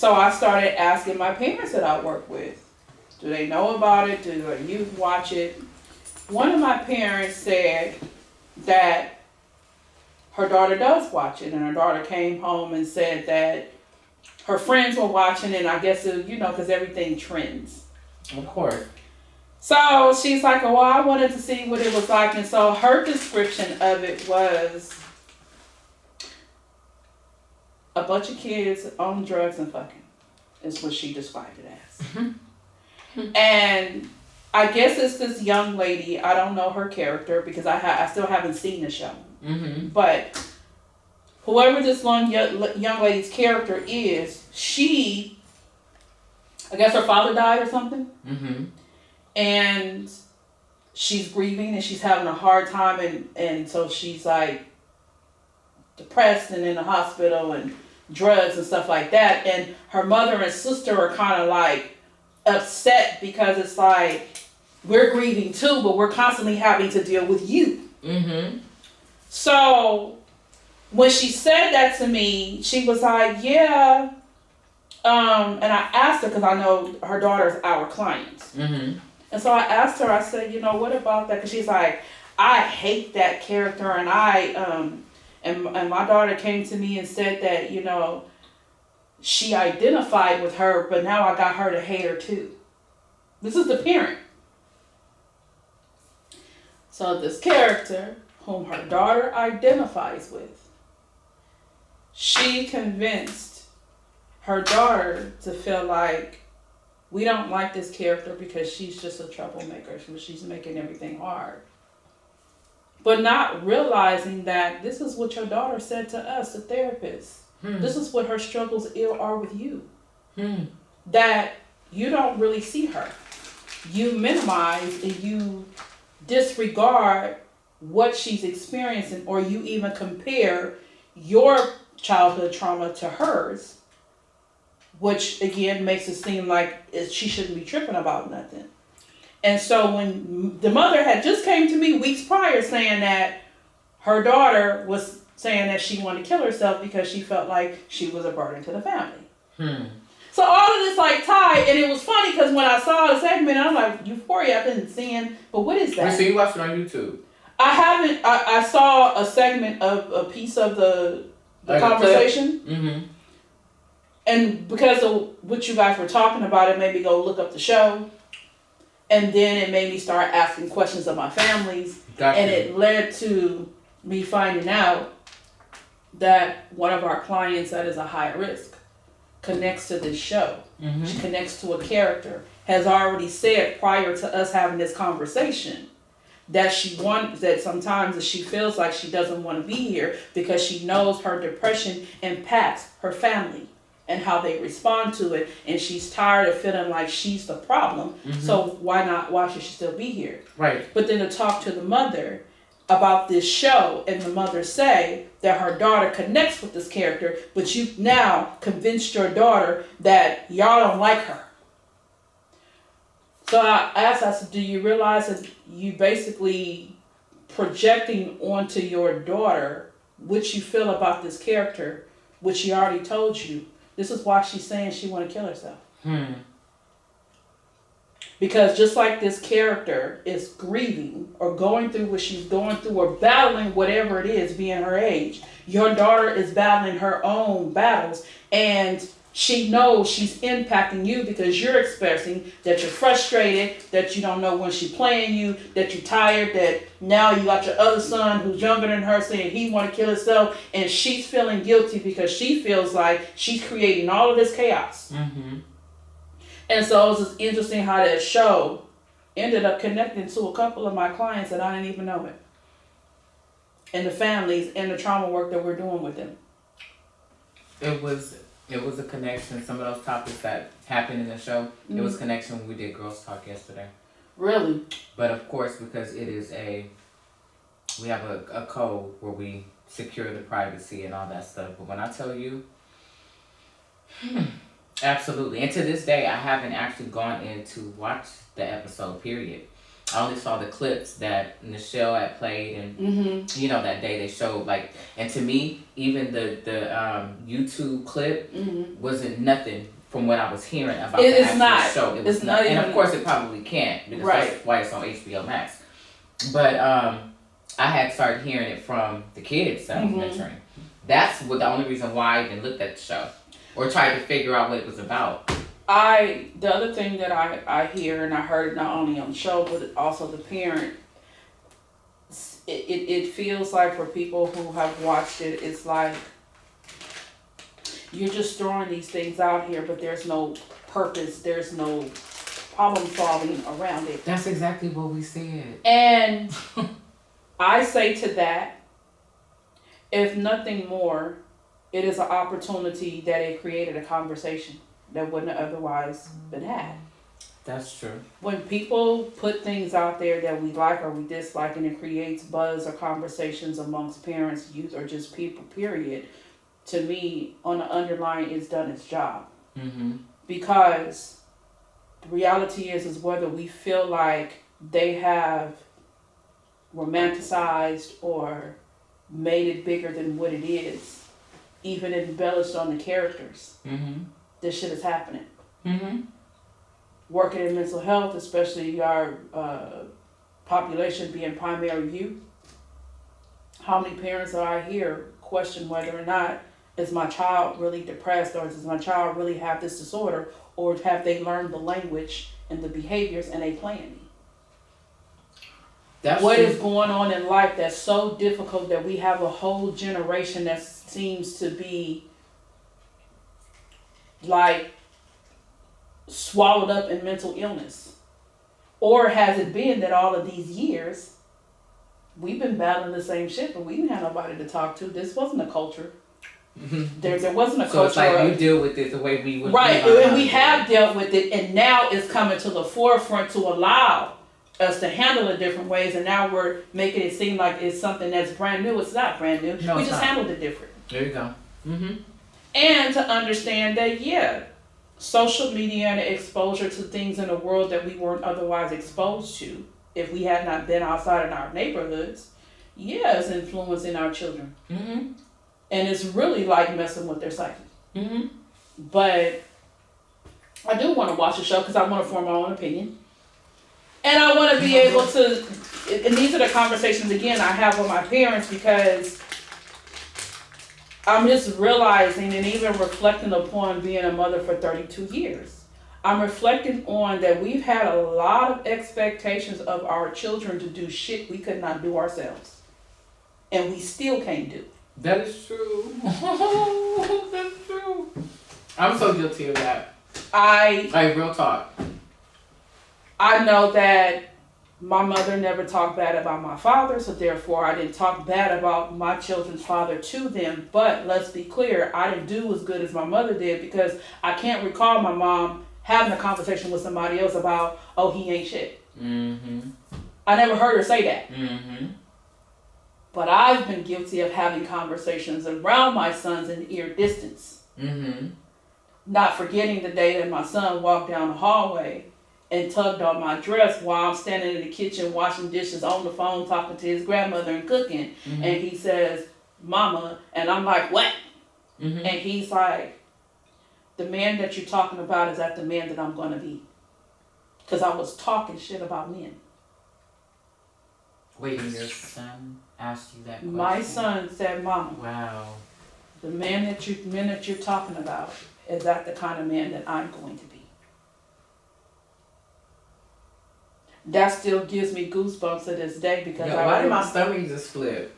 So I started asking my parents that I work with, do they know about it? Do their youth watch it? One of my parents said that her daughter does watch it, and her daughter came home and said that her friends were watching it, and I guess, because everything trends. Of course. So she's like, well, I wanted to see what it was like. And so her description of it was a bunch of kids on drugs and fucking, is what she described it as. And I guess it's this young lady. I don't know her character because I still haven't seen the show. Mm-hmm. But whoever this young lady's character is, I guess her father died or something. Mm-hmm. And she's grieving and she's having a hard time, and so she's like depressed and in the hospital and drugs and stuff like that. And her mother and sister are kind of like upset because it's like, we're grieving too, but we're constantly having to deal with you. Mm-hmm. So when she said that to me, she was like, yeah. And I asked her, because I know her daughter's our client. Mm-hmm. And so I asked her, I said, what about that? Because she's like, I hate that character. And and my daughter came to me and said that, she identified with her, but now I got her to hate her too. This is the parent. So this character, whom her daughter identifies with, she convinced her daughter to feel like, we don't like this character because she's just a troublemaker. She's making everything hard. But not realizing that this is what your daughter said to us, the therapist. This is what her struggles are with you. That you don't really see her. You minimize and you disregard what she's experiencing, or you even compare your childhood trauma to hers, which again makes it seem like she shouldn't be tripping about nothing. And so when the mother had just came to me weeks prior saying that her daughter was saying that she wanted to kill herself because she felt like she was a burden to the family. So all of this like tied, and it was funny because when I saw the segment, I'm like, Euphoria, I've been seeing, but what is that? So you watched it on YouTube? I haven't. I saw a segment of a piece of the conversation. Mm-hmm. And because of what you guys were talking about, it made me go look up the show. And then it made me start asking questions of my families. Gotcha. And it led to me finding out that one of our clients that is a high risk connects to this show. Mm-hmm. She connects to a character. Has already said prior to us having this conversation that that sometimes she feels like she doesn't want to be here because she knows her depression impacts her family and how they respond to it, and she's tired of feeling like she's the problem. Mm-hmm. So why should she still be here? Right. But then to talk to the mother about this show, and the mother say that her daughter connects with this character, but you now convinced your daughter that y'all don't like her. So I asked, I said, do you realize that you basically projecting onto your daughter what you feel about this character, which she already told you? This is why she's saying she want to kill herself. Because just like this character is grieving or going through what she's going through or battling whatever it is, being her age, your daughter is battling her own battles, and she knows she's impacting you because you're expressing that you're frustrated, that you don't know when she's playing you, that you're tired, that now you got your other son who's younger than her saying he want to kill himself, and she's feeling guilty because she feels like she's creating all of this chaos. Mm-hmm. And so it was just interesting how that show ended up connecting to a couple of my clients that I didn't even know it. And the families and the trauma work that we're doing with them. It was a connection. Some of those topics that happened in the show, mm-hmm. It was a connection when we did Girls Talk yesterday. Really? But of course, because we have a code where we secure the privacy and all that stuff. But when I tell you, absolutely. And to this day, I haven't actually gone in to watch the episode, period. I only saw the clips that Nichelle had played, and mm-hmm. That day they showed, and to me, even the YouTube clip mm-hmm. wasn't nothing from what I was hearing about It the is actual not. show. It was It's not, not and even, of course it probably can't because right. that's why it's on HBO Max. But I had started hearing it from the kids that I was mentoring. That's what the only reason why I even looked at the show or tried to figure out what it was about. The other thing that I hear, and I heard it not only on the show but also the parent, it feels like for people who have watched it, it's like you're just throwing these things out here, but there's no purpose, there's no problem solving around it. That's exactly what we said. And I say to that, if nothing more, it is an opportunity that it created a conversation that wouldn't have otherwise been had. That's true. When people put things out there that we like or we dislike, and it creates buzz or conversations amongst parents, youth, or just people, period, to me, on the underlying, it's done its job. Because the reality is whether we feel like they have romanticized or made it bigger than what it is, even embellished on the characters, this shit is happening. Working in mental health, especially our population being primary youth, how many parents are I hear question whether or not is my child really depressed, or does my child really have this disorder, or have they learned the language and the behaviors and they playing me? What is going on in life that's so difficult that we have a whole generation that seems to be like swallowed up in mental illness? Or has it been that all of these years we've been battling the same shit, but we didn't have nobody to talk to? This wasn't a culture. There wasn't a culture. So it's like you deal with it the way we would. Right, and we have dealt with it, and now it's coming to the forefront to allow us to handle it different ways, and now we're making it seem like it's something that's brand new. It's not brand new. No, we just handled it different. There you go. And to understand that, yeah, social media and exposure to things in the world that we weren't otherwise exposed to, if we had not been outside in our neighborhoods, yeah, it's influencing our children. And it's really like messing with their psyche. But I do want to watch the show because I want to form my own opinion. And I want to be able to, and these are the conversations, again, I have with my parents, because I'm just realizing and even reflecting upon being a mother for 32 years. I'm reflecting on that we've had a lot of expectations of our children to do shit we could not do ourselves. And we still can't do. That is true. That's true. I'm so guilty of that. Like, real talk. I know that my mother never talked bad about my father, so therefore I didn't talk bad about my children's father to them. But let's be clear, I didn't do as good as my mother did, because I can't recall my mom having a conversation with somebody else about, oh, he ain't shit. I never heard her say that. But I've been guilty of having conversations around my sons in ear distance. Not forgetting the day that my son walked down the hallway and tugged on my dress while I'm standing in the kitchen washing dishes, on the phone talking to his grandmother and cooking. And he says, "Mama," and I'm like, "What?" And he's like, "The man that you're talking about, is that the man that I'm going to be?" Because I was talking shit about men. Wait, your son asked you that question? My son said, "Mama, wow, the man that you're talking about, is that the kind of man that I'm going to be?" That still gives me goosebumps to this day, because why did my stomach just flip?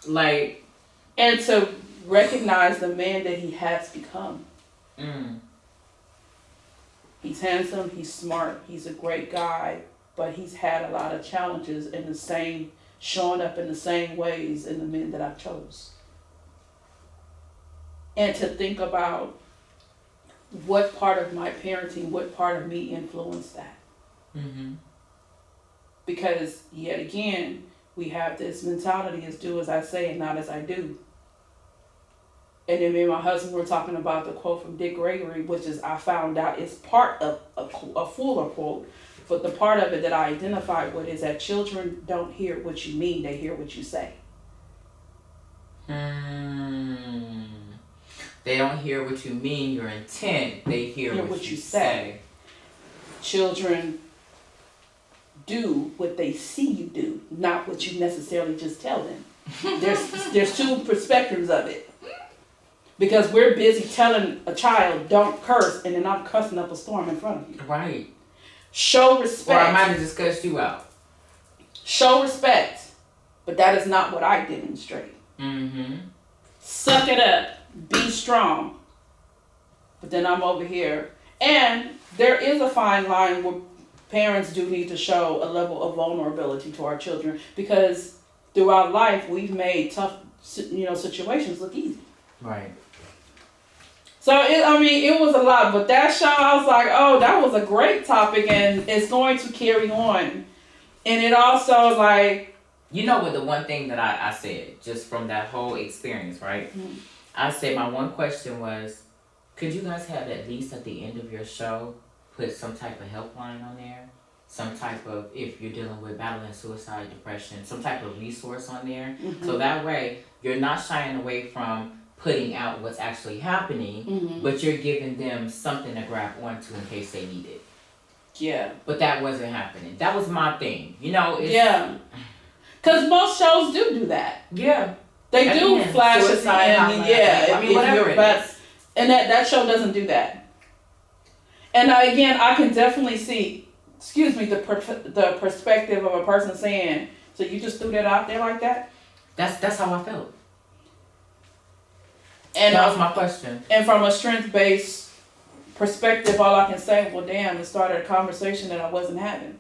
Like, and to recognize the man that he has become. He's handsome, he's smart, he's a great guy, but he's had a lot of challenges in the same, showing up in the same ways in the men that I've chose. And to think about what part of my parenting, what part of me influenced that. Because yet again, we have this mentality, as do as I say and not as I do. And then me and my husband were talking about the quote from Dick Gregory, which is, I found out is part of a fuller quote, but the part of it that I identified with is that children don't hear what you mean, they hear what you say. They don't hear what you mean, your intent. They hear what you say. Children do what they see you do, not what you necessarily just tell them. There's two perspectives of it. Because we're busy telling a child, don't curse, and then I'm cussing up a storm in front of you. Right. Show respect. Or I might have just cussed you out. Show respect. But that is not what I demonstrate. Mm-hmm. Suck it up. Be strong. But then I'm over here. And there is a fine line where parents do need to show a level of vulnerability to our children, because throughout life we've made tough, situations look easy. Right. So it was a lot, but that show, I was like, oh, that was a great topic, and it's going to carry on. And it also like, what the one thing that I said just from that whole experience, right? Mm-hmm. I said my one question was, could you guys have at least at the end of your show put some type of helpline on there? Some type of, if you're dealing with battling suicide, depression, some type of resource on there. Mm-hmm. So that way you're not shying away from putting out what's actually happening, mm-hmm. but you're giving them something to grab onto in case they need it. Yeah. But that wasn't happening. That was my thing. Yeah. Because most shows do that. Yeah. They do flash at the end. Yeah. Whatever it is. And that show doesn't do that. And again, I can definitely see, the perspective of a person saying, so you just threw that out there like that? That's how I felt. And that was my question. And from a strength-based perspective, all I can say, well, damn, it started a conversation that I wasn't having.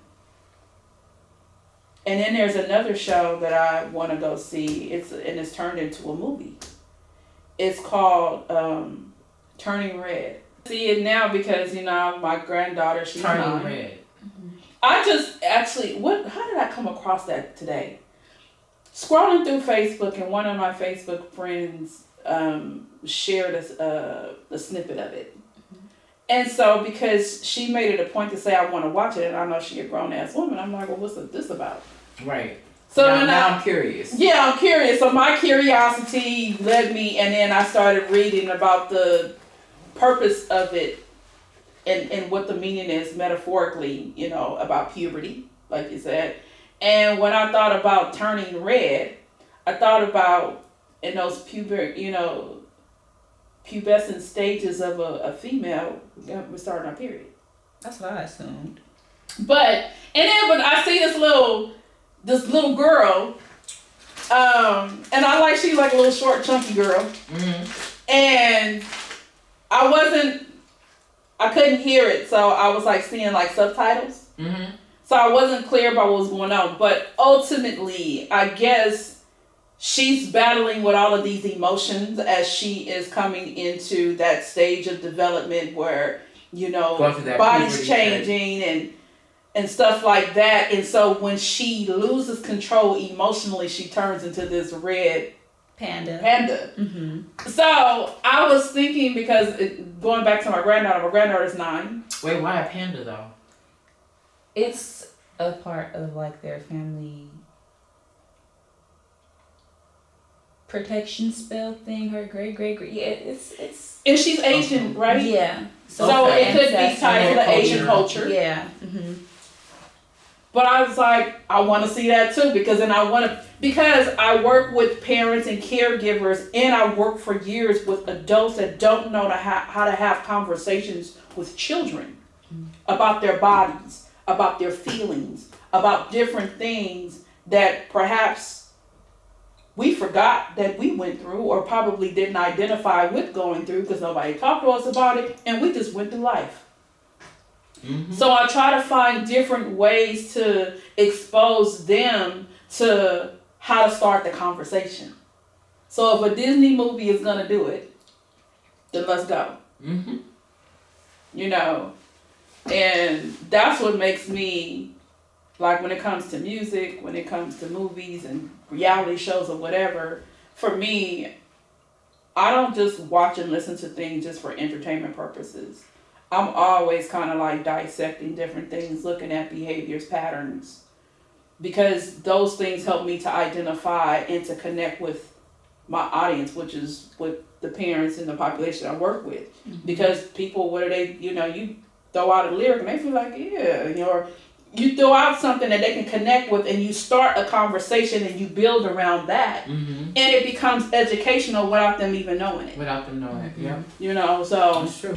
And then there's another show that I want to go see. It's turned into a movie. It's called Turning Red. See it now because my granddaughter, she's Turning 9. Red. I just actually, how did I come across that today? Scrolling through Facebook, and one of my Facebook friends shared a snippet of it. Mm-hmm. And so because she made it a point to say I want to watch it, and I know she's a grown ass woman, I'm like, well, what's this about? Right. So now I'm curious. Yeah, I'm curious. So my curiosity led me, and then I started reading about the purpose of it and what the meaning is metaphorically, about puberty, like you said. And when I thought about turning red, I thought about in those pubescent stages of a female, we're starting our period. That's what I assumed. But I see this little girl, and she's like a little short, chunky girl. Mm-hmm. And I couldn't hear it, so I was like seeing like subtitles. Mm-hmm. So I wasn't clear about what was going on. But ultimately, I guess she's battling with all of these emotions as she is coming into that stage of development where, body's changing and stuff like that. And so when she loses control emotionally, she turns into this red panda. Mm-hmm. So I was thinking, because going back to my granddaughter's 9. Wait, why a panda though? It's a part of like their family protection spell thing. Her great. Yeah, it's. And she's Asian, right? Yeah. So it could be tied to the Asian culture. Yeah. Mm-hmm. But I was like, I want to see that too, because I work with parents and caregivers, and I work for years with adults that don't know how to have conversations with children about their bodies, about their feelings, about different things that perhaps we forgot that we went through, or probably didn't identify with going through because nobody talked to us about it, and we just went through life. Mm-hmm. So I try to find different ways to expose them to how to start the conversation. So if a Disney movie is going to do it, then let's go. Mm-hmm. And that's what makes me, like when it comes to music, when it comes to movies and reality shows or whatever, for me, I don't just watch and listen to things just for entertainment purposes. I'm always kind of like dissecting different things, looking at behaviors, patterns, because those things help me to identify and to connect with my audience, which is with the parents and the population I work with. Mm-hmm. Because people, what are they, you throw out a lyric and they feel like, yeah, or you throw out something that they can connect with and you start a conversation and you build around that. Mm-hmm. And it becomes educational without them even knowing it. Without them knowing it, yeah. So. That's true.